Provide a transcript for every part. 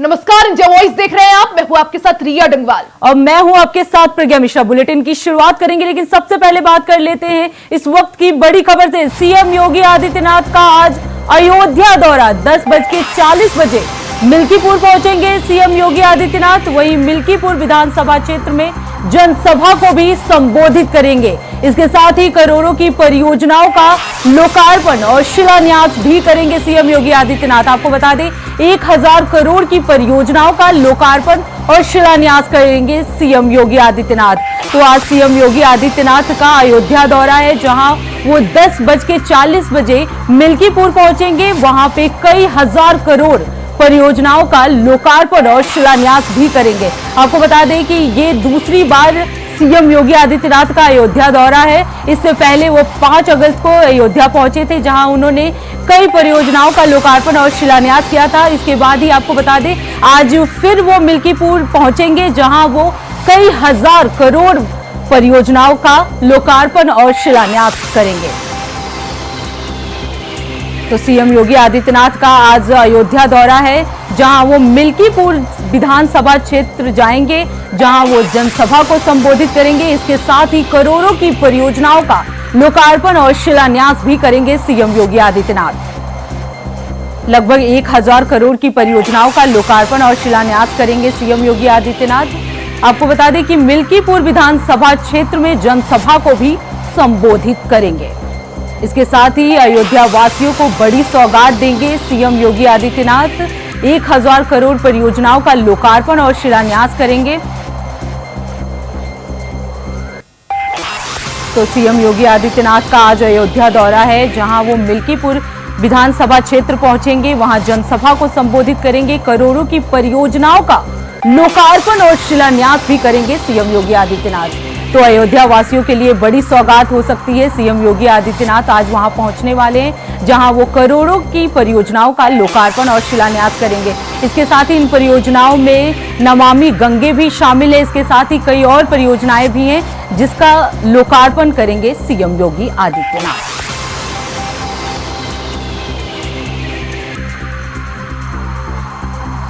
नमस्कार, India voice देख रहे हैं आप। मैं हूं आपके साथ रिया डंगवाल और मैं हूं आपके साथ प्रज्ञा मिश्रा। बुलेटिन की शुरुआत करेंगे, लेकिन सबसे पहले बात कर लेते हैं इस वक्त की बड़ी खबर से। सीएम योगी आदित्यनाथ का आज अयोध्या दौरा। 10:40 बजे मिल्कीपुर पहुंचेंगे सीएम योगी आदित्यनाथ। वहीं मिल्कीपुर विधानसभा क्षेत्र में जनसभा को भी संबोधित करेंगे। इसके साथ ही करोड़ों की परियोजनाओं का लोकार्पण और शिलान्यास भी करेंगे सीएम योगी आदित्यनाथ। आपको बता दें, 1000 करोड़ की परियोजनाओं का लोकार्पण और शिलान्यास करेंगे सीएम योगी आदित्यनाथ। तो आज सीएम योगी आदित्यनाथ का अयोध्या दौरा है, जहां वो 10:40 बजे मिल्कीपुर पहुंचेंगे। वहां पे कई हजार करोड़ परियोजनाओं का लोकार्पण और शिलान्यास भी करेंगे। आपको बता दें कि ये दूसरी बार सीएम योगी आदित्यनाथ का अयोध्या दौरा है। इससे पहले वो 5 अगस्त को अयोध्या पहुंचे थे, जहां उन्होंने कई परियोजनाओं का लोकार्पण और शिलान्यास किया था। इसके बाद ही आपको बता दें, आज फिर वो मिल्कीपुर पहुंचेंगे, जहां वो कई हजार करोड़ परियोजनाओं का लोकार्पण और शिलान्यास करेंगे। तो सीएम योगी आदित्यनाथ का आज अयोध्या दौरा है, जहां वो मिल्कीपुर विधानसभा क्षेत्र जाएंगे, जहां वो जनसभा को संबोधित करेंगे। इसके साथ ही करोड़ों की परियोजनाओं का लोकार्पण और शिलान्यास भी करेंगे सीएम योगी आदित्यनाथ। लगभग 1000 करोड़ की परियोजनाओं का लोकार्पण और शिलान्यास करेंगे सीएम योगी आदित्यनाथ। आपको बता दें कि मिल्कीपुर विधानसभा क्षेत्र में जनसभा को भी संबोधित करेंगे। इसके साथ ही अयोध्या वासियों को बड़ी सौगात देंगे सीएम योगी आदित्यनाथ। 1000 करोड़ परियोजनाओं का लोकार्पण और शिलान्यास करेंगे। तो सीएम योगी आदित्यनाथ का आज अयोध्या दौरा है, जहां वो मिल्कीपुर विधानसभा क्षेत्र पहुंचेंगे। वहां जनसभा को संबोधित करेंगे। करोड़ों की परियोजनाओं का लोकार्पण और शिलान्यास भी करेंगे सीएम योगी आदित्यनाथ। तो अयोध्या वासियों के लिए बड़ी सौगात हो सकती है। सीएम योगी आदित्यनाथ आज वहां पहुंचने वाले हैं, जहां वो करोड़ों की परियोजनाओं का लोकार्पण और शिलान्यास करेंगे। इसके साथ ही इन परियोजनाओं में नमामि गंगे भी शामिल है। इसके साथ ही कई और परियोजनाएं भी हैं, जिसका लोकार्पण करेंगे सीएम योगी आदित्यनाथ।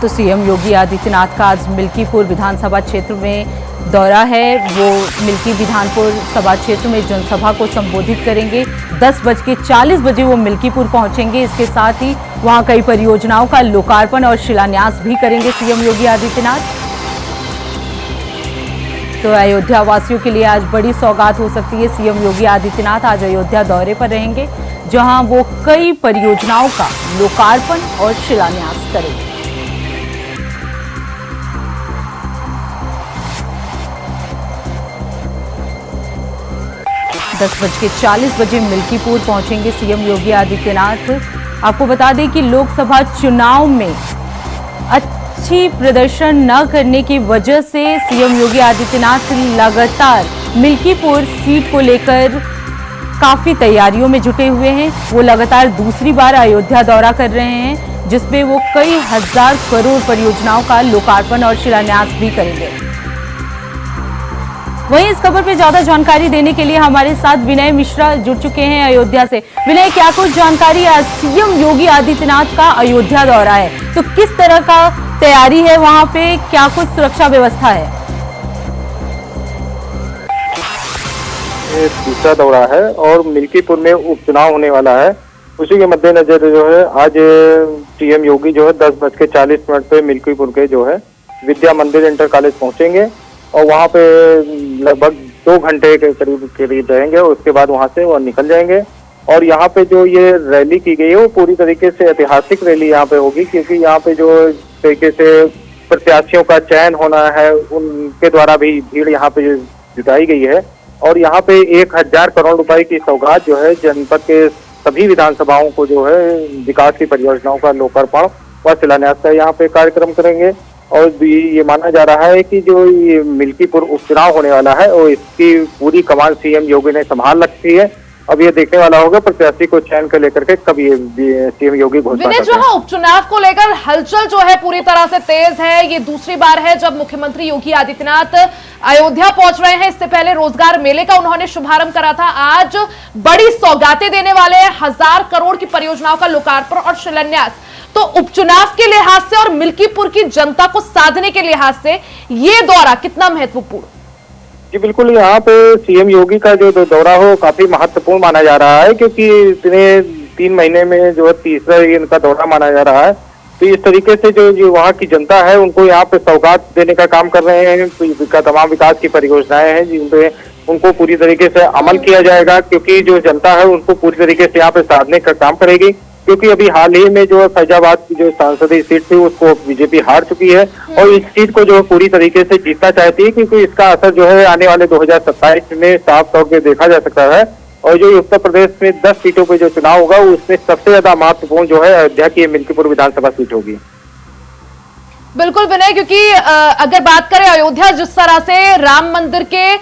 तो सीएम योगी आदित्यनाथ का आज मिल्कीपुर विधानसभा क्षेत्र में दौरा है। वो मिल्की विधानपुर सभा क्षेत्र में जनसभा को संबोधित करेंगे। 10:40 बजे वो मिल्कीपुर पहुंचेंगे। इसके साथ ही वहां कई परियोजनाओं का लोकार्पण और शिलान्यास भी करेंगे सीएम योगी आदित्यनाथ। तो अयोध्या वासियों के लिए आज बड़ी सौगात हो सकती है। सीएम योगी आदित्यनाथ आज अयोध्या दौरे पर रहेंगे, जहां वो कई परियोजनाओं का लोकार्पण और शिलान्यास करेंगे। 10:40 बजे मिल्कीपुर पहुंचेंगे सीएम योगी आदित्यनाथ। आपको बता दें कि लोकसभा चुनाव में अच्छी प्रदर्शन न करने की वजह से सीएम योगी आदित्यनाथ लगातार मिल्कीपुर सीट को लेकर काफी तैयारियों में जुटे हुए हैं। वो लगातार दूसरी बार अयोध्या दौरा कर रहे हैं, जिसमें वो कई हजार करोड़ परियोजनाओं का लोकार्पण और शिलान्यास भी करेंगे। वहीं इस खबर पे ज्यादा जानकारी देने के लिए हमारे साथ विनय मिश्रा जुड़ चुके हैं अयोध्या से। विनय, क्या कुछ जानकारी? आज सीएम योगी आदित्यनाथ का अयोध्या दौरा है, तो किस तरह का तैयारी है वहां पे? क्या कुछ सुरक्षा व्यवस्था है? ये दूसरा दौरा है और मिल्कीपुर में उपचुनाव होने वाला है। उसी के मद्देनजर जो है आज सीएम योगी जो है 10:40 पे मिल्कीपुर के जो है विद्या मंदिर इंटर कॉलेज पहुंचेंगे और वहाँ पे लगभग 2 घंटे के करीब रहेंगे। उसके बाद वहाँ से वो निकल जाएंगे और यहाँ पे जो ये रैली की गई है वो पूरी तरीके से ऐतिहासिक रैली यहाँ पे होगी, क्योंकि यहाँ पे जो तरीके से प्रत्याशियों का चयन होना है उनके द्वारा भी भीड़ यहाँ पे जुटाई गई है। और यहाँ पे 1000 करोड़ रुपए की सौगात जो है जनपद के सभी विधानसभाओं को जो है विकास की परियोजनाओं का लोकार्पण व शिलान्यास का यहाँ पे कार्यक्रम करेंगे। और ये माना जा रहा है कि जो ये मिल्कीपुर उपचुनाव होने वाला है वो इसकी पूरी कमान सीएम योगी ने संभाल रखी है। अब ये देखने वाला होगा प्रत्याशी को चयन को लेकर के कब ये सीएम योगी घोषणा करते हैं। जो है उपचुनाव को लेकर हलचल जो है पूरी तरह से तेज है। ये दूसरी बार है जब मुख्यमंत्री योगी आदित्यनाथ अयोध्या पहुंच रहे हैं। इससे पहले रोजगार मेले का उन्होंने शुभारंभ करा था। आज बड़ी सौगातें देने वाले हैं, 1000 करोड़ की परियोजनाओं का लोकार्पण और शिलान्यास। तो उपचुनाव के लिहाज से और मिल्कीपुर की जनता को साधने के लिहाज से ये दौरा कितना महत्वपूर्ण? जी बिल्कुल, यहाँ पे सीएम योगी का जो दौरा हो काफी महत्वपूर्ण माना जा रहा है, क्योंकि इतने 3 महीने में जो है तीसरा इनका दौरा माना जा रहा है। तो इस तरीके से जो वहाँ की जनता है उनको यहाँ पे सौगात देने का काम कर रहे हैं। तो तमाम विकास की परियोजनाएं हैं जिन पे उनको पूरी तरीके से अमल किया जाएगा, क्योंकि जो जनता है उनको पूरी तरीके से यहाँ पे साधने का काम करेगी। क्योंकि अभी हाल ही में जो है फैजाबाद की जो संसदीय सीट थी उसको बीजेपी हार चुकी है और इस सीट को जो है पूरी तरीके से जीतना चाहती है, क्योंकि इसका असर जो है आने वाले 2027 में साफ तौर पे देखा जा सकता है। और जो उत्तर प्रदेश में 10 सीटों पे जो चुनाव होगा उसमें सबसे ज्यादा महत्वपूर्ण जो है अयोध्या की मिल्कीपुर विधानसभा सीट होगी। बिल्कुल विनय, क्योंकि अगर बात करें अयोध्या, जिस तरह से राम मंदिर के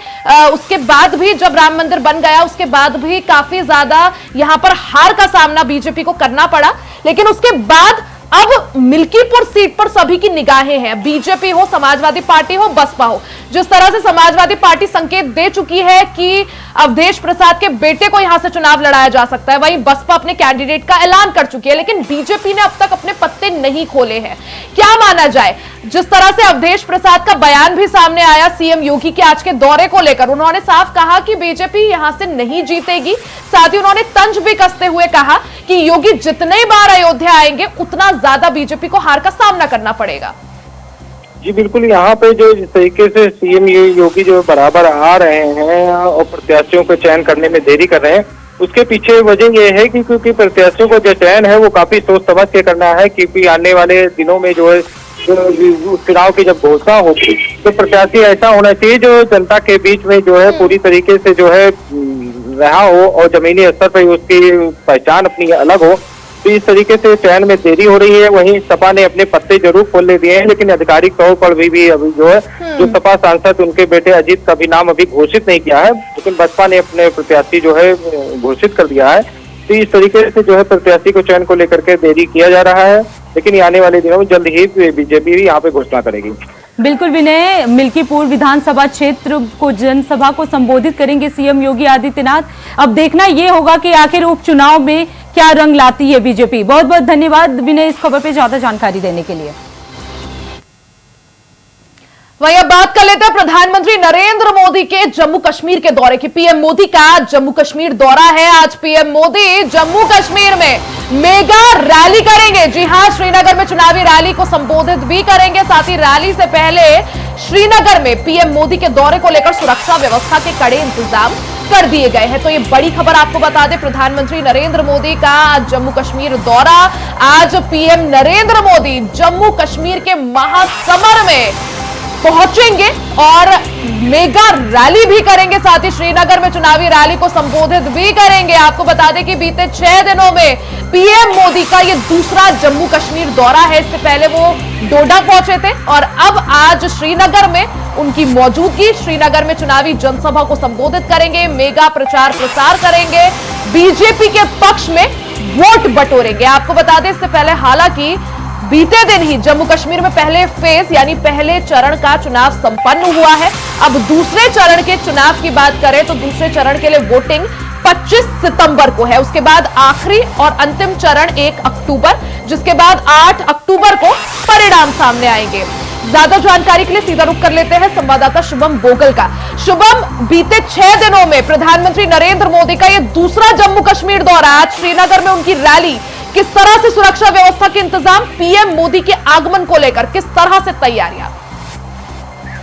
उसके बाद भी जब राम मंदिर बन गया उसके बाद भी काफी ज्यादा यहां पर हार का सामना बीजेपी को करना पड़ा, लेकिन उसके बाद अब मिल्कीपुर सीट पर सभी की निगाहें हैं। बीजेपी हो, समाजवादी पार्टी हो, बसपा हो। जिस तरह से समाजवादी पार्टी संकेत दे चुकी है कि अवधेश प्रसाद के बेटे को यहां से चुनाव लड़ाया जा सकता है, वहीं बसपा अपने कैंडिडेट का ऐलान कर चुकी है, लेकिन बीजेपी ने अब तक अपने पत्ते नहीं खोले हैं। क्या माना जाए, जिस तरह से अवधेश प्रसाद का बयान भी सामने आया सीएम योगी के आज के दौरे को लेकर, उन्होंने साफ कहा कि बीजेपी यहां से नहीं जीतेगी। साथ ही उन्होंने तंज भी कसते हुए कहा कि योगी जितने बार अयोध्या आएंगे उतना ज्यादा बीजेपी को हार का सामना करना पड़ेगा। जी बिल्कुल, यहाँ पे जो जिस तरीके से सीएम योगी जो बराबर आ रहे हैं और प्रत्याशियों को चयन करने में देरी कर रहे हैं, उसके पीछे वजह ये है कि क्योंकि प्रत्याशियों को जो चयन है वो काफी सोच समझ के करना है, क्योंकि आने वाले दिनों में जो है चुनाव की जब घोषणा होगी तो प्रत्याशी ऐसा होना चाहिए जो जनता के बीच में जो है पूरी तरीके से जो है रहा हो और जमीनी स्तर पर उसकी पहचान अपनी अलग हो। तो इस तरीके से चयन में देरी हो रही है। वहीं सपा ने अपने पत्ते जरूर खोल दिए हैं, लेकिन आधिकारिक तौर पर भी अभी जो है जो सपा सांसद उनके बेटे अजीत का भी नाम अभी घोषित नहीं किया है, लेकिन बसपा ने अपने प्रत्याशी जो है घोषित कर दिया है। तो इस तरीके से जो है प्रत्याशी को चयन को लेकर के देरी किया जा रहा है, लेकिन आने वाले दिनों में जल्द ही बीजेपी भी यहाँ पे घोषणा करेगी। बिल्कुल विनय, मिल्कीपुर विधानसभा क्षेत्र को जनसभा को संबोधित करेंगे सीएम योगी आदित्यनाथ। अब देखना यह होगा कि आखिर उपचुनाव में क्या रंग लाती है बीजेपी। बहुत बहुत धन्यवाद विनय इस खबर पे ज्यादा जानकारी देने के लिए। वहीं अब बात कर लेते हैं प्रधानमंत्री नरेंद्र मोदी के जम्मू कश्मीर के दौरे की। पीएम मोदी का जम्मू कश्मीर दौरा है। आज पीएम मोदी जम्मू कश्मीर में मेगा रैली करेंगे। जी हां, श्रीनगर में चुनावी रैली को संबोधित भी करेंगे। साथ ही रैली से पहले श्रीनगर में पीएम मोदी के दौरे को लेकर सुरक्षा व्यवस्था के कड़े इंतजाम कर दिए गए हैं। तो ये बड़ी खबर आपको बता दें, प्रधानमंत्री नरेंद्र मोदी का जम्मू कश्मीर दौरा। आज पीएम नरेंद्र मोदी जम्मू कश्मीर के महासमर में पहुंचेंगे और मेगा रैली भी करेंगे। साथ ही श्रीनगर में चुनावी रैली को संबोधित भी करेंगे। आपको बता दें कि बीते 6 दिनों में पीएम मोदी का ये दूसरा जम्मू कश्मीर दौरा है। इससे पहले वो डोडा पहुंचे थे और अब आज श्रीनगर में उनकी मौजूदगी। श्रीनगर में चुनावी जनसभा को संबोधित करेंगे, मेगा प्रचार प्रसार करेंगे, बीजेपी के पक्ष में वोट बटोरेंगे। आपको बता दें इससे पहले हालांकि बीते दिन ही जम्मू कश्मीर में पहले फेज यानी पहले चरण का चुनाव संपन्न हुआ है। अब दूसरे चरण के चुनाव की बात करें तो दूसरे चरण के लिए वोटिंग 25 सितंबर को है। उसके बाद आखिरी और अंतिम चरण 1 अक्टूबर, जिसके बाद 8 अक्टूबर को परिणाम सामने आएंगे। ज्यादा जानकारी के लिए सीधा रुख कर लेते हैं संवाददाता शुभम बोगल का। शुभम, बीते 6 दिनों में प्रधानमंत्री नरेंद्र मोदी का यह दूसरा जम्मू कश्मीर दौरा, आज श्रीनगर में उनकी रैली, किस तरह से सुरक्षा व्यवस्था के इंतजाम, पीएम मोदी के आगमन को लेकर किस तरह से तैयारियां?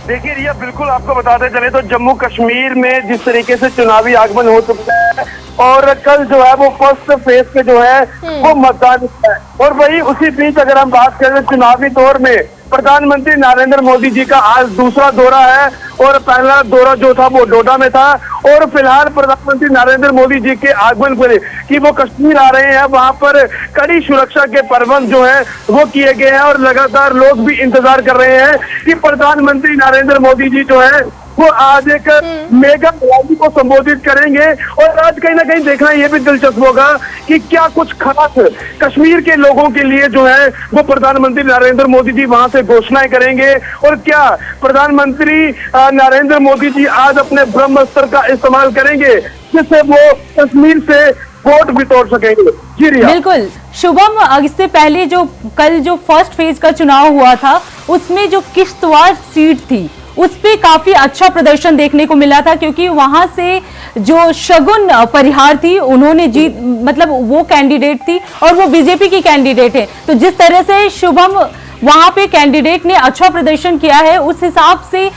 देखिए रिया, बिल्कुल आपको बताते चले तो जम्मू कश्मीर में जिस तरीके से चुनावी आगमन हो चुका है और कल जो है वो फर्स्ट फेज पे जो है वो मतदान है। और वही उसी बीच अगर हम बात करें चुनावी दौर में प्रधानमंत्री नरेंद्र मोदी जी का आज दूसरा दौरा है और पहला दौरा जो था वो डोडा में था। और फिलहाल प्रधानमंत्री नरेंद्र मोदी जी के आगमन पर कि वो कश्मीर आ रहे हैं, वहां पर कड़ी सुरक्षा के प्रबंध जो है वो किए गए हैं और लगातार लोग भी इंतजार कर रहे हैं कि प्रधानमंत्री नरेंद्र मोदी जी जो है वो आज एक मेगा रैली को संबोधित करेंगे। और आज कहीं ना कहीं देखना ये भी दिलचस्प होगा कि क्या कुछ खास कश्मीर के लोगों के लिए जो है वो प्रधानमंत्री नरेंद्र मोदी जी वहां से घोषणाएं करेंगे और क्या प्रधानमंत्री नरेंद्र मोदी जी आज अपने ब्रह्मास्त्र का इस्तेमाल करेंगे जिससे वो कश्मीर से वोट भी तोड़ सकेंगे। जी रिया। बिल्कुल शुभम, इससे पहले जो कल जो फर्स्ट फेज का चुनाव हुआ था उसमें जो किश्तवाड़ सीट थी उस पे काफी अच्छा प्रदर्शन देखने को मिला था, क्योंकि वहां से जो शगुन परिहार थी उन्होंने जीत, मतलब वो कैंडिडेट थी और वो बीजेपी की कैंडिडेट है। तो जिस तरह से शुभम वहां पे कैंडिडेट ने अच्छा प्रदर्शन किया है, उस हिसाब से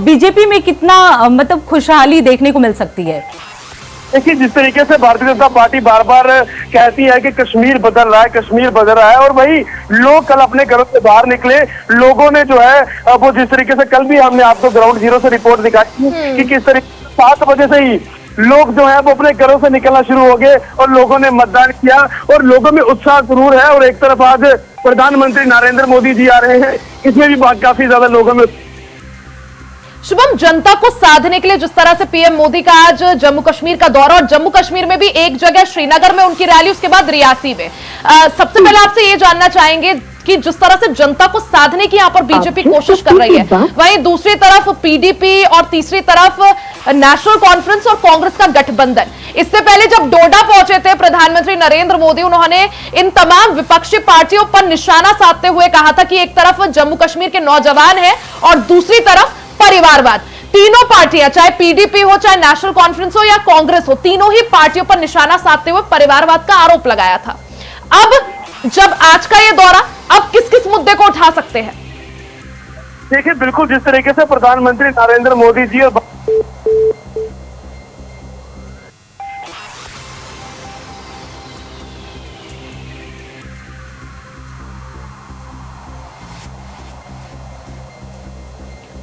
बीजेपी में कितना मतलब खुशहाली देखने को मिल सकती है? देखिए, जिस तरीके से भारतीय जनता पार्टी बार बार कहती है कि कश्मीर बदल रहा है, कश्मीर बदल रहा है, और वही लोग कल अपने घरों से बाहर निकले, लोगों ने जो है वो जिस तरीके से कल भी हमने आपको ग्राउंड जीरो से रिपोर्ट दिखाई कि किस तरीके से 7 बजे से ही लोग जो है वो अपने घरों से निकलना शुरू हो गए और लोगों ने मतदान किया और लोगों में उत्साह जरूर है। और एक तरफ आज प्रधानमंत्री नरेंद्र मोदी जी आ रहे हैं, इसमें भी काफी ज्यादा लोगों में। शुभम, जनता को साधने के लिए जिस तरह से पीएम मोदी का आज जम्मू कश्मीर का दौरा, और जम्मू कश्मीर में भी एक जगह श्रीनगर में उनकी रैली, उसके बाद रियासी में, सबसे पहले आपसे ये जानना चाहेंगे कि जिस तरह से जनता को साधने की यहां पर बीजेपी कोशिश कर रही है, वहीं दूसरी तरफ पीडीपी और तीसरी तरफ नेशनल कॉन्फ्रेंस और कांग्रेस का गठबंधन। इससे पहले जब डोडा पहुंचे थे प्रधानमंत्री नरेंद्र मोदी, उन्होंने इन तमाम विपक्षी पार्टियों पर निशाना साधते हुए कहा था कि एक तरफ जम्मू कश्मीर के नौजवान हैं और दूसरी तरफ परिवारवाद। तीनों पार्टियां, चाहे पीडीपी हो, चाहे नेशनल कॉन्फ्रेंस हो या कांग्रेस हो, तीनों ही पार्टियों पर निशाना साधते हुए परिवारवाद का आरोप लगाया था। अब जब आज का ये दौरा, अब किस किस मुद्दे को उठा सकते हैं? देखिए, बिल्कुल जिस तरीके से प्रधानमंत्री नरेंद्र मोदी जी और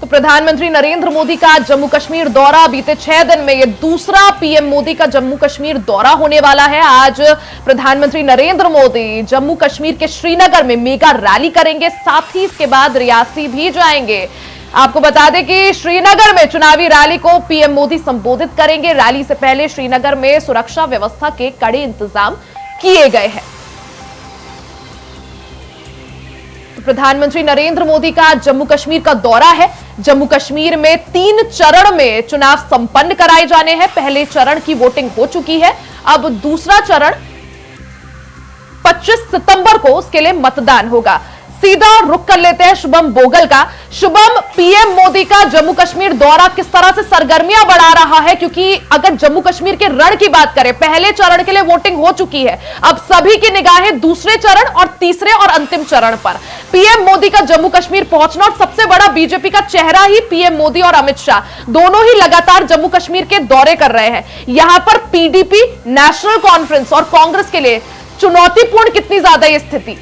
तो प्रधानमंत्री नरेंद्र मोदी का जम्मू कश्मीर दौरा, बीते 6 दिन में ये दूसरा पीएम मोदी का जम्मू कश्मीर दौरा होने वाला है। आज प्रधानमंत्री नरेंद्र मोदी जम्मू कश्मीर के श्रीनगर में मेगा रैली करेंगे, साथ ही इसके बाद रियासी भी जाएंगे। आपको बता दें कि श्रीनगर में चुनावी रैली को पीएम मोदी संबोधित करेंगे। रैली से पहले श्रीनगर में सुरक्षा व्यवस्था के कड़े इंतजाम किए गए हैं। प्रधानमंत्री नरेंद्र मोदी का जम्मू कश्मीर का दौरा है। जम्मू कश्मीर में 3 चरण में चुनाव संपन्न कराए जाने हैं। पहले चरण की वोटिंग हो चुकी है, अब दूसरा चरण 25 सितंबर को उसके लिए मतदान होगा। सीधा रुख कर लेते हैं शुभम बोगल का। शुभम, पीएम मोदी का जम्मू कश्मीर दौरा किस तरह से सरगर्मियां बढ़ा रहा है, क्योंकि अगर जम्मू कश्मीर के रण की बात करें, पहले चरण के लिए वोटिंग हो चुकी है, अब सभी की निगाहें दूसरे चरण और तीसरे और अंतिम चरण पर। पीएम मोदी का जम्मू कश्मीर पहुंचना, और सबसे बड़ा बीजेपी का चेहरा ही पीएम मोदी और अमित शाह दोनों ही लगातार जम्मू कश्मीर के दौरे कर रहे हैं। यहां पर पीडीपी, नेशनल कॉन्फ्रेंस और कांग्रेस के लिए चुनौतीपूर्ण कितनी ज्यादा ये स्थिति?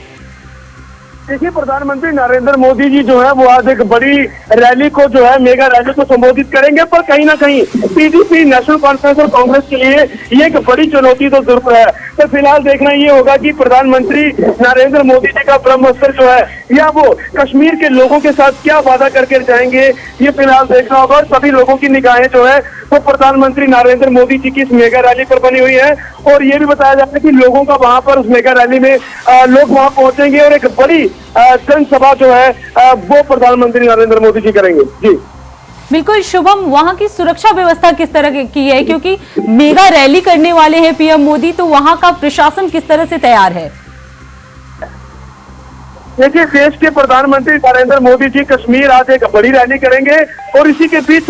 देखिए, प्रधानमंत्री नरेंद्र मोदी जी जो है वो आज एक बड़ी रैली को जो है मेगा रैली को संबोधित करेंगे, पर कहीं ना कहीं पीडीपी, नेशनल कॉन्फ्रेंस और कांग्रेस के लिए ये एक बड़ी चुनौती तो जरूर है। तो फिलहाल देखना ये होगा कि प्रधानमंत्री नरेंद्र मोदी जी का ब्रह्मास्त्र जो है या वो कश्मीर के लोगों के साथ क्या वादा करके जाएंगे, ये फिलहाल देखना होगा। और सभी लोगों की निगाहें जो है वो प्रधानमंत्री नरेंद्र मोदी जी की इस मेगा रैली पर बनी हुई है। और ये भी बताया जा रहा है कि लोगों का वहां पर उस मेगा रैली में लोग वहां पहुंचेंगे और एक बड़ी जनसभा जो है वो प्रधानमंत्री नरेंद्र मोदी जी करेंगे। जी बिल्कुल शुभम, वहां की सुरक्षा व्यवस्था किस तरह की है, क्योंकि मेगा रैली करने वाले हैं पीएम मोदी, तो वहां का प्रशासन किस तरह से तैयार है? देखिए, देश के प्रधानमंत्री नरेंद्र मोदी जी कश्मीर आज एक बड़ी रैली करेंगे और इसी के बीच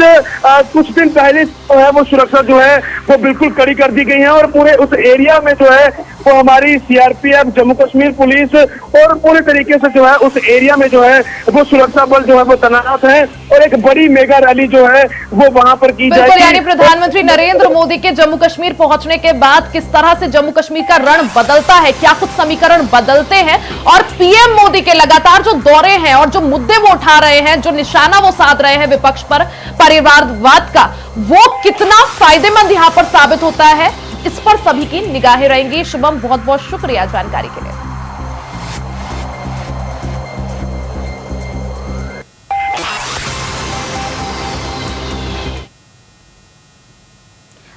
कुछ दिन पहले जो है वो सुरक्षा जो है वो बिल्कुल कड़ी कर दी गई है और पूरे उस एरिया में जो है वो हमारी सीआरपीएफ, जम्मू कश्मीर पुलिस और पूरे तरीके से जो है उस एरिया में जो है वो सुरक्षा बल जो है वो तैनात है और एक बड़ी मेगा रैली जो है वो वहां पर की जाएगी। यानी प्रधानमंत्री नरेंद्र मोदी के जम्मू कश्मीर पहुंचने के बाद किस तरह से जम्मू कश्मीर का रण बदलता है, क्या कुछ समीकरण बदलते हैं, और पीएम मोदी के लगातार जो दौरे हैं और जो मुद्दे वो उठा रहे हैं, जो निशाना वो साध रहे हैं विपक्ष पर परिवारवाद का, वो कितना फायदेमंद यहां पर साबित होता है, इस पर सभी की निगाहें रहेंगी। शुभम, बहुत बहुत शुक्रिया जानकारी के लिए।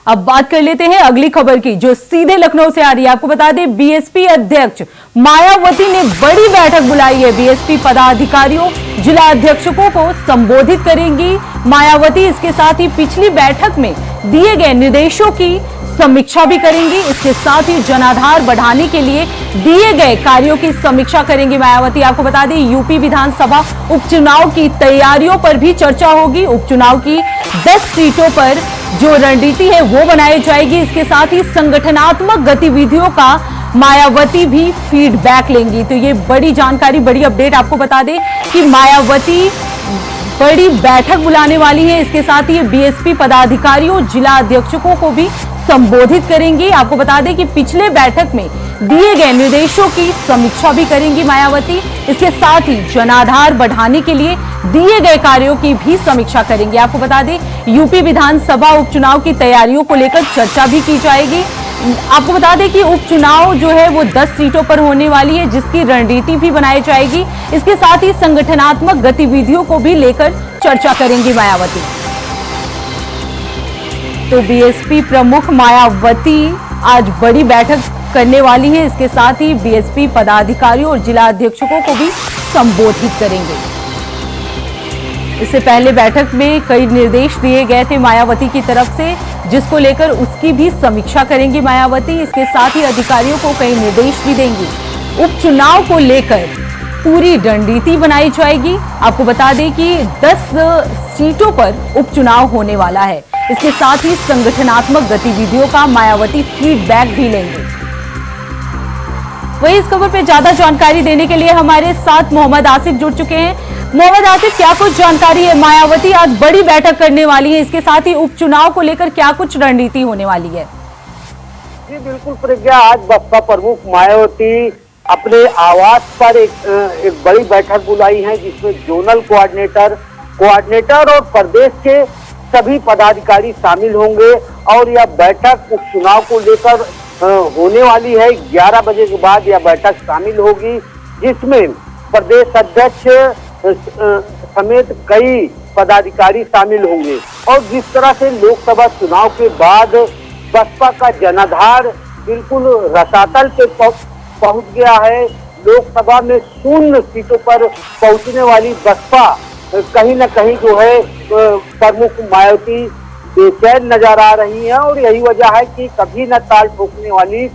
अब बात कर लेते हैं अगली खबर की, जो सीधे लखनऊ से आ रही है। आपको बता दें, बीएसपी अध्यक्ष मायावती ने बड़ी बैठक बुलाई है। बीएसपी पदाधिकारियों, जिला अध्यक्षों को संबोधित करेंगी मायावती। इसके साथ ही पिछली बैठक में दिए गए निर्देशों की समीक्षा भी करेंगी। इसके साथ ही जनाधार बढ़ाने के लिए दिए गए कार्यों की समीक्षा करेंगी मायावती। आपको बता दें, यूपी विधानसभा उपचुनाव की तैयारियों पर भी चर्चा होगी। उपचुनाव की 10 सीटों पर जो रणनीति है वो बनाई जाएगी। इसके साथ ही संगठनात्मक गतिविधियों का मायावती भी फीडबैक लेंगी। तो ये बड़ी जानकारी, बड़ी अपडेट आपको बता दें कि मायावती बड़ी बैठक बुलाने वाली है। इसके साथ ही बीएसपी पदाधिकारियों, जिला अध्यक्षों को भी संबोधित करेंगी। आपको बता दें कि पिछले बैठक में दिए गए निर्देशों की समीक्षा भी करेंगी मायावती। इसके साथ ही जनाधार बढ़ाने के लिए दिए गए कार्यों की भी समीक्षा करेंगी। आपको बता दें, यूपी विधानसभा उपचुनाव की तैयारियों को लेकर चर्चा भी की जाएगी। आपको बता दें कि उपचुनाव जो है वो 10 सीटों पर होने वाली है, जिसकी रणनीति भी बनाई जाएगी। इसके साथ ही संगठनात्मक गतिविधियों को भी लेकर चर्चा करेंगी मायावती। तो बीएसपी प्रमुख मायावती आज बड़ी बैठक करने वाली है। इसके साथ ही बीएसपी पदाधिकारियों और जिला अध्यक्षों को भी संबोधित करेंगे। इससे पहले बैठक में कई निर्देश दिए गए थे मायावती की तरफ से, जिसको लेकर उसकी भी समीक्षा करेंगी मायावती। इसके साथ ही अधिकारियों को कई निर्देश भी देंगी। उपचुनाव को लेकर पूरी रणनीति बनाई जाएगी। आपको बता दें कि 10 सीटों पर उपचुनाव होने वाला है। इसके साथ ही संगठनात्मक गतिविधियों का मायावती फीडबैक भी लेंगे। वही इस खबर पे ज्यादा जानकारी देने के लिए हमारे साथ मोहम्मद आसिफ जुड़ चुके हैं। मोहम्मद आसिफ, क्या कुछ जानकारी है? मायावती आज बड़ी बैठक करने वाली है, इसके साथ ही उपचुनाव को लेकर क्या कुछ रणनीति होने वाली है? जी बिल्कुल प्रज्ञा, आज बसपा प्रमुख मायावती अपने आवास पर एक बड़ी बैठक बुलाई है, जिसमें जोनल कोऑर्डिनेटर और प्रदेश के सभी पदाधिकारी शामिल होंगे। और यह बैठक उपचुनाव को लेकर होने वाली है। 11 बजे के बाद यह बैठक शामिल होगी, जिसमें प्रदेश अध्यक्ष समेत कई पदाधिकारी शामिल होंगे। और जिस तरह से लोकसभा चुनाव के बाद बसपा का जनाधार बिल्कुल रसातल पे पहुंच गया है, लोकसभा में 0 सीटों पर पहुंचने वाली बसपा कहीं न कहीं जो है प्रमुख मायावती बेचैन नजर आ रही है। और यही वजह है कि कभी न ताल ठोकने वाली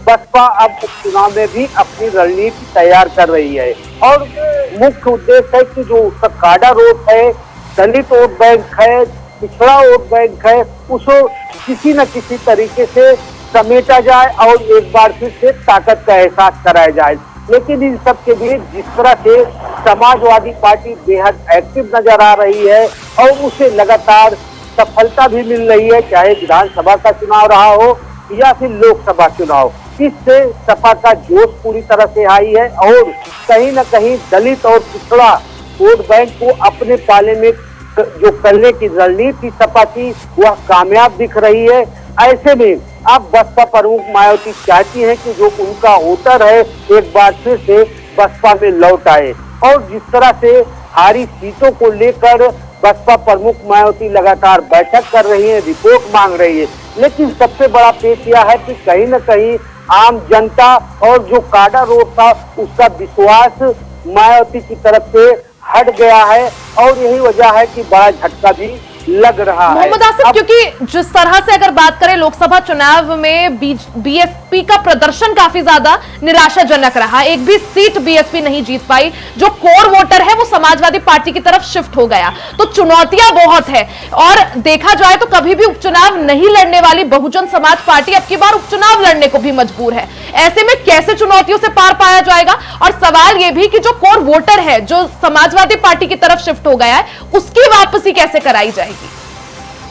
बसपा अब उपचुनाव में भी अपनी रणनीति तैयार कर रही है। और मुख्य उद्देश्य है कि जो उसका काडा वोट है, दलित वोट बैंक है, पिछड़ा वोट बैंक है, उसको किसी न किसी तरीके से समेटा जाए और एक बार फिर से ताकत का एहसास कराया जाए। लेकिन इन सब के बीच जिस तरह से समाजवादी पार्टी बेहद एक्टिव नजर आ रही है और उसे लगातार सफलता भी मिल रही है, चाहे विधानसभा का चुनाव रहा हो या फिर लोकसभा चुनाव, इससे सपा का जोश पूरी तरह से हाई है। और कहीं न कहीं दलित और पिछड़ा वोट बैंक को अपने पाले में जो करने की रणनीति सपा की वह कामयाब दिख रही है। ऐसे में अब बसपा प्रमुख मायावती चाहती है कि जो उनका वोटर है एक बार फिर से बसपा में लौट आए। और जिस तरह से हारी सीटों को लेकर बसपा प्रमुख मायावती लगातार बैठक कर रही है, रिपोर्ट मांग रही है। लेकिन सबसे बड़ा पेश यह है कि कहीं न कहीं आम जनता और जो काडा रोड था उसका विश्वास मायावती की तरफ से हट गया है। और यही वजह है कि बड़ा झटका भी लग रहा है। मोहम्मद आसिफ, क्योंकि जिस तरह से अगर बात करें लोकसभा चुनाव में बीएसपी का प्रदर्शन काफी ज्यादा निराशाजनक रहा, एक भी सीट बीएसपी नहीं जीत पाई, जो कोर वोटर है वो समाजवादी पार्टी की तरफ शिफ्ट हो गया, तो चुनौतियां बहुत है। और देखा जाए तो कभी भी उपचुनाव नहीं लड़ने वाली बहुजन समाज पार्टी अब की बार उपचुनाव लड़ने को भी मजबूर है। ऐसे में कैसे चुनौतियों से पार पाया जाएगा? और सवाल यह भी कि जो कोर वोटर है जो समाजवादी पार्टी की तरफ शिफ्ट हो गया है, उसकी वापसी कैसे कराई जाएगी?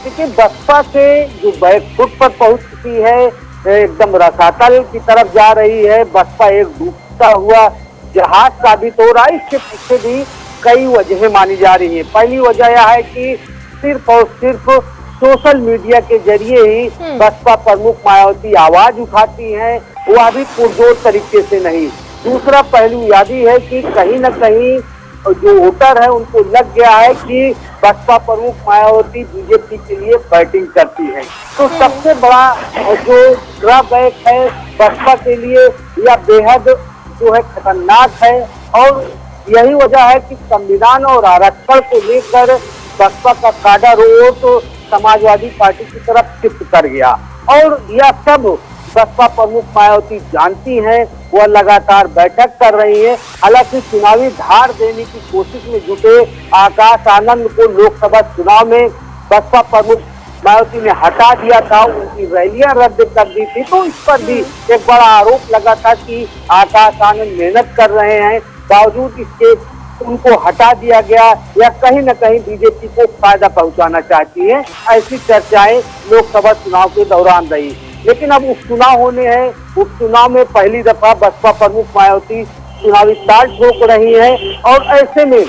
देखिए, बसपा से जो बैकफुट पर पहुंच चुकी है, एकदम रसातल की तरफ जा रही है, बसपा एक डूबता हुआ जहाज साबित हो रहा है। इसके पीछे भी कई वजहें मानी जा रही है। पहली वजह यह है कि सिर्फ और सिर्फ सोशल मीडिया के जरिए ही बसपा प्रमुख मायावती आवाज उठाती हैं, वह भी पुरजोर तरीके से नहीं। दूसरा पहलू यह भी है कि कहीं न कहीं जो वोटर है उनको लग गया है कि बसपा प्रमुख मायावती बीजेपी के लिए फाइटिंग करती है। तो सबसे बड़ा जो ड्रॉबैक है बसपा के लिए यह बेहद जो है खतरनाक है। और यही वजह है कि संविधान और आरक्षण को लेकर बसपा का काडा वोट समाजवादी पार्टी की तरफ शिफ्ट कर गया। और यह सब बसपा प्रमुख मायावती जानती हैं, वह लगातार बैठक कर रही है। हालांकि चुनावी धार देने की कोशिश में जुटे आकाश आनंद को लोकसभा चुनाव में बसपा प्रमुख मायावती ने हटा दिया था, उनकी रैलियां रद्द कर दी थी, तो इस पर भी एक बड़ा आरोप लगा था कि आकाश आनंद मेहनत कर रहे हैं, बावजूद इसके उनको हटा दिया गया या कहीं न कहीं बीजेपी को फायदा पहुंचाना चाहती है। ऐसी चर्चाएं लोकसभा चुनाव के दौरान रही, लेकिन अब उपचुनाव होने हैं। उपचुनाव में पहली दफा बसपा प्रमुख मायावती चुनावी ताल ठोक रही है और ऐसे में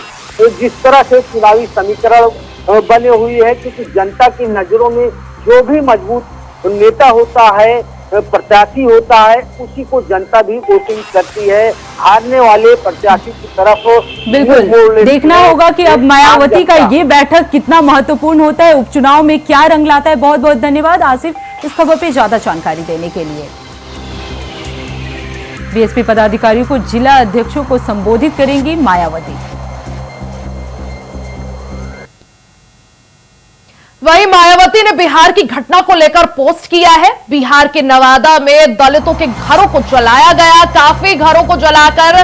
जिस तरह से चुनावी समीकरण बने हुई है, क्योंकि जनता की नजरों में जो भी मजबूत नेता होता है, प्रत्याशी होता है, उसी को जनता भी वोटिंग करती है। हारने वाले प्रत्याशी की तरफ बिल्कुल देखना होगा कि अब मायावती का ये बैठक कितना महत्वपूर्ण होता है, उपचुनाव में क्या रंग लाता है। बहुत बहुत धन्यवाद आसिफ इस खबर पे ज्यादा जानकारी देने के लिए। बीएसपी पदाधिकारियों को जिला अध्यक्षों को संबोधित करेंगी मायावती। वहीं मायावती ने बिहार की घटना को लेकर पोस्ट किया है। बिहार के नवादा में दलितों के घरों को जलाया गया, काफी घरों को जलाकर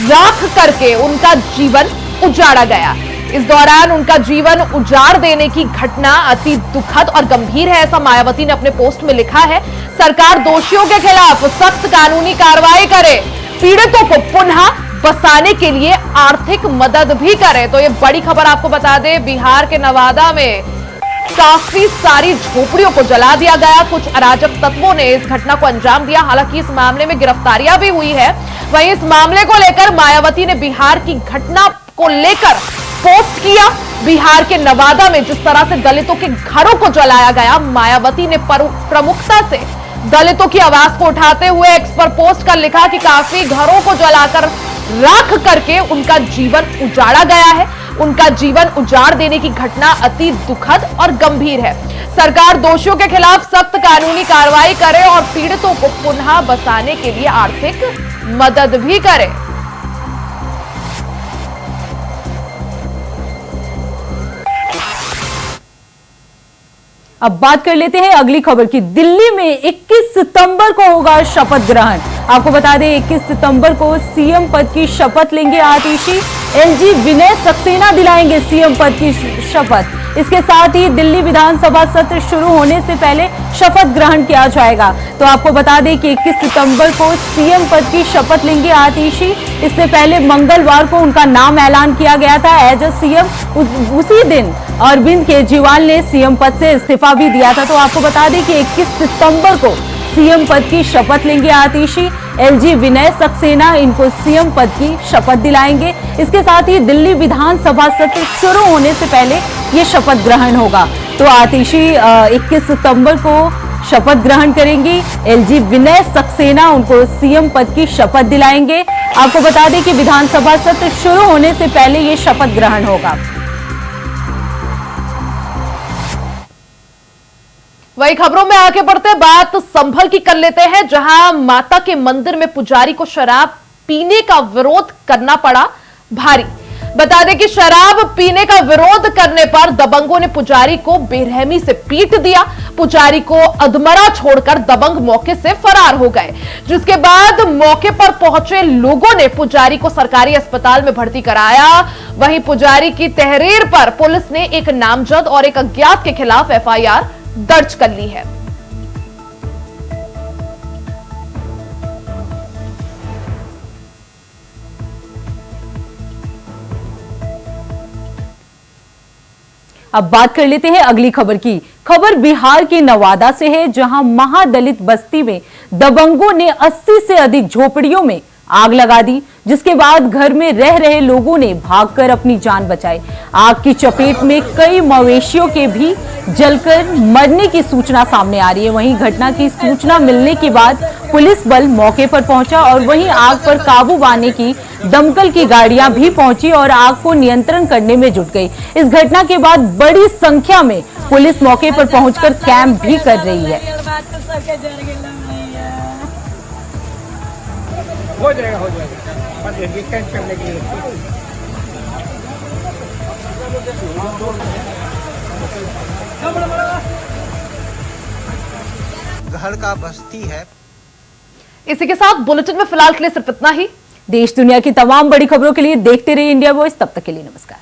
राख करके उनका जीवन उजाड़ा गया। इस दौरान उनका जीवन उजाड़ देने की घटना अति दुखद और गंभीर है, ऐसा मायावती ने अपने पोस्ट में लिखा है। सरकार दोषियों के खिलाफ सख्त कानूनी कार्रवाई करे, पीड़ितों को पुनः बसाने के लिए आर्थिक मदद भी करे। तो ये बड़ी खबर आपको बता दें, बिहार के नवादा में काफी सारी झोपड़ियों को जला दिया गया। कुछ अराजक तत्वों ने इस घटना को अंजाम दिया। हालांकि इस मामले में गिरफ्तारियां भी हुई है। वहीं इस मामले को लेकर मायावती ने बिहार की घटना को लेकर पोस्ट किया। बिहार के नवादा में जिस तरह से दलितों के घरों को जलाया गया, मायावती ने प्रमुखता से दलितों की आवाज को उठाते हुए एक्स पर पोस्ट कर लिखा कि काफी घरों को जलाकर राख करके उनका जीवन उजाड़ा गया है। उनका जीवन उजाड़ देने की घटना अति दुखद और गंभीर है। सरकार दोषियों के खिलाफ सख्त कानूनी कार्रवाई करे और पीड़ितों को पुनः बसाने के लिए आर्थिक मदद भी करे। अब बात कर लेते हैं अगली खबर की। दिल्ली में 21 सितंबर को होगा शपथ ग्रहण। आपको बता दें 21 सितंबर को सीएम पद की शपथ लेंगे आतिशी। एलजी विनय सक्सेना दिलाएंगे सीएम पद की शपथ। इसके साथ ही दिल्ली विधानसभा सत्र शुरू होने से पहले शपथ ग्रहण किया जाएगा। तो आपको बता दें कि 21 सितंबर को सीएम पद की शपथ लेंगे आतिशी। इससे पहले मंगलवार को उनका नाम ऐलान किया गया था एज अ सीएम। उसी दिन अरविंद केजरीवाल ने सीएम पद से इस्तीफा भी दिया था। तो आपको बता दें कि 21 सितंबर को सीएम पद की शपथ लेंगे आतिशी। एलजी विनय सक्सेना इनको सीएम पद की शपथ दिलाएंगे। इसके साथ ही दिल्ली विधानसभा सत्र शुरू होने से पहले ये शपथ ग्रहण होगा। तो आतिशी 21 सितंबर को शपथ ग्रहण करेंगी। एलजी विनय सक्सेना उनको सीएम पद की शपथ दिलाएंगे। आपको बता दें कि विधानसभा सत्र शुरू होने से पहले ये शपथ ग्रहण होगा। वही खबरों में आगे बढ़ते बात संभल की कर लेते हैं, जहां माता के मंदिर में पुजारी को शराब पीने का विरोध करना पड़ा भारी। बता दें कि शराब पीने का विरोध करने पर दबंगों ने पुजारी को बेरहमी से पीट दिया। पुजारी को अधमरा छोड़कर दबंग मौके से फरार हो गए, जिसके बाद मौके पर पहुंचे लोगों ने पुजारी को सरकारी अस्पताल में भर्ती कराया। वहीं पुजारी की तहरीर पर पुलिस ने एक नामजद और एक अज्ञात के खिलाफ एफआईआर दर्ज कर ली है। अब बात कर लेते हैं अगली खबर की। खबर बिहार के नवादा से है, जहां महादलित बस्ती में दबंगों ने 80 से अधिक झोपड़ियों में आग लगा दी, जिसके बाद घर में रह रहे लोगों ने भागकर अपनी जान बचाई। आग की चपेट में कई मवेशियों के भी जलकर मरने की सूचना सामने आ रही है। वहीं घटना की सूचना मिलने के बाद पुलिस बल मौके पर पहुंचा और वहीं आग पर काबू पाने की दमकल की गाड़ियां भी पहुंची और आग को नियंत्रण करने में जुट गई। इस घटना के बाद बड़ी संख्या में पुलिस मौके पर पहुंचकर कैंप भी कर रही है। हो जाएगा बस ये कैंप करने के लिए। घर का बस्ती है। इसी के साथ बुलेटिन में फिलहाल के लिए सिर्फ इतना ही। देश दुनिया की तमाम बड़ी खबरों के लिए देखते रहिए इंडिया वॉइस। तब तक के लिए नमस्कार।